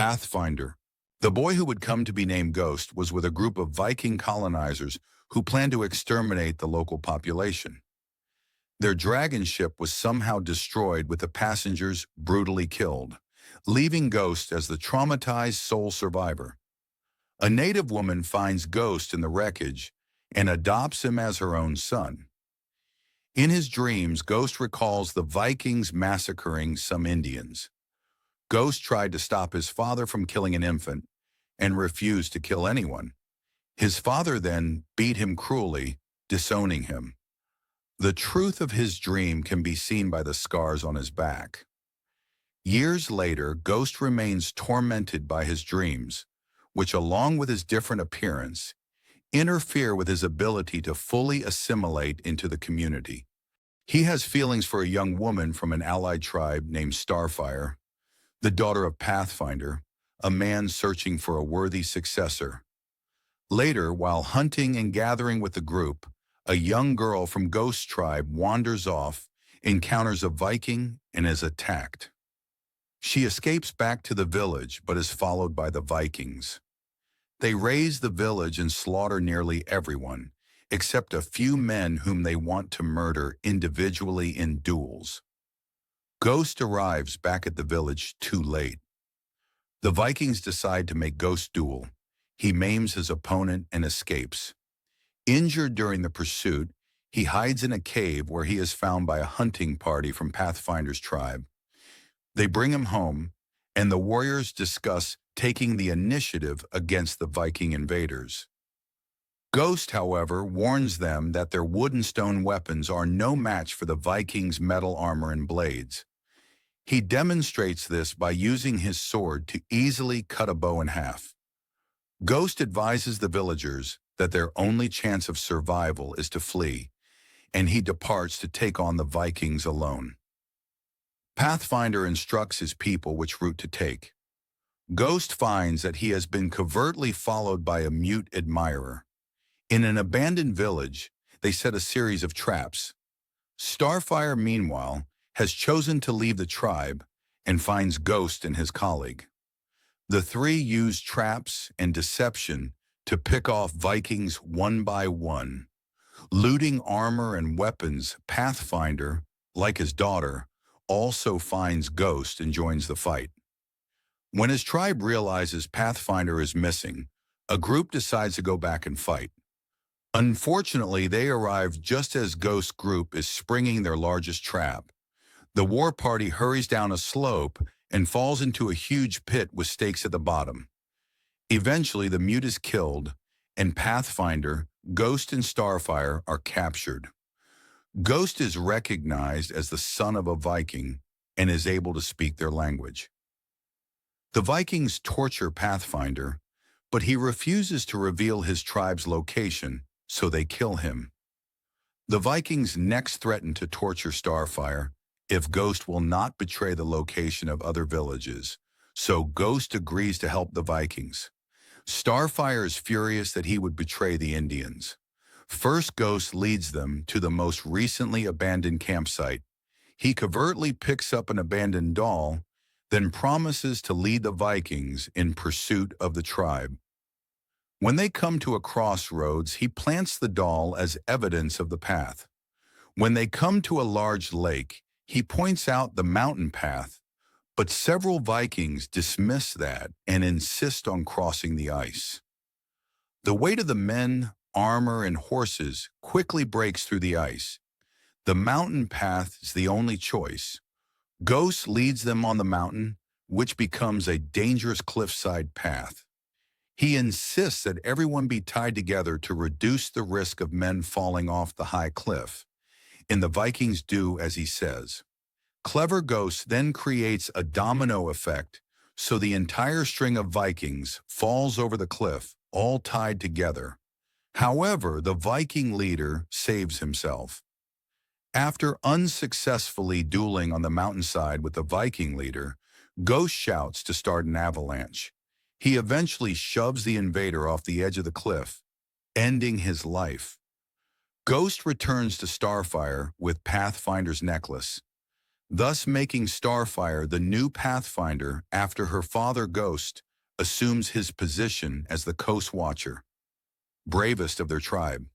Pathfinder. The boy who would come to be named Ghost was with a group of Viking colonizers who planned to exterminate the local population. Their dragon ship was somehow destroyed with the passengers brutally killed, leaving Ghost as the traumatized sole survivor. A native woman finds Ghost in the wreckage and adopts him as her own son. In his dreams, Ghost recalls the Vikings massacring some Indians. Ghost tried to stop his father from killing an infant and refused to kill anyone. His father then beat him cruelly, disowning him. The truth of his dream can be seen by the scars on his back. Years later, Ghost remains tormented by his dreams, which, along with his different appearance, interfere with his ability to fully assimilate into the community. He has feelings for a young woman from an allied tribe named Starfire, the daughter of Pathfinder, a man searching for a worthy successor. Later, while hunting and gathering with the group, a young girl from Ghost tribe wanders off, encounters a Viking, and is attacked. She escapes back to the village but is followed by the Vikings. They raze the village and slaughter nearly everyone, except a few men whom they want to murder individually in duels. Ghost arrives back at the village too late. The Vikings decide to make Ghost duel. He maims his opponent and escapes. Injured during the pursuit, he hides in a cave where he is found by a hunting party from Pathfinder's tribe. They bring him home, and the warriors discuss taking the initiative against the Viking invaders. Ghost, however, warns them that their wood and stone weapons are no match for the Vikings' metal armor and blades. He demonstrates this by using his sword to easily cut a bow in half. Ghost advises the villagers that their only chance of survival is to flee, and he departs to take on the Vikings alone. Pathfinder instructs his people which route to take. Ghost finds that he has been covertly followed by a mute admirer. In an abandoned village, they set a series of traps. Starfire, meanwhile, has chosen to leave the tribe and finds Ghost and his colleague. The three use traps and deception to pick off Vikings one by one. Looting armor and weapons, Pathfinder, like his daughter, also finds Ghost and joins the fight. When his tribe realizes Pathfinder is missing, a group decides to go back and fight. Unfortunately, they arrive just as Ghost's group is springing their largest trap. The war party hurries down a slope and falls into a huge pit with stakes at the bottom. Eventually, the mute is killed, and Pathfinder, Ghost, and Starfire are captured. Ghost is recognized as the son of a Viking and is able to speak their language. The Vikings torture Pathfinder, but he refuses to reveal his tribe's location, so they kill him. The Vikings next threaten to torture Starfire if Ghost will not betray the location of other villages, so Ghost agrees to help the Vikings. Starfire is furious that he would betray the Indians. First, Ghost leads them to the most recently abandoned campsite. He covertly picks up an abandoned doll, then promises to lead the Vikings in pursuit of the tribe. When they come to a crossroads, he plants the doll as evidence of the path. When they come to a large lake, he points out the mountain path, but several Vikings dismiss that and insist on crossing the ice. The weight of the men, armor, and horses quickly breaks through the ice. The mountain path is the only choice. Ghost leads them on the mountain, which becomes a dangerous cliffside path. He insists that everyone be tied together to reduce the risk of men falling off the high cliff, and the Vikings do as he says. Clever Ghost then creates a domino effect, so the entire string of Vikings falls over the cliff, all tied together. However, the Viking leader saves himself. After unsuccessfully dueling on the mountainside with the Viking leader, Ghost shouts to start an avalanche. He eventually shoves the invader off the edge of the cliff, ending his life. Ghost returns to Starfire with Pathfinder's necklace. thus making Starfire the new Pathfinder after her father Ghost assumes his position as the Coast Watcher, bravest of their tribe.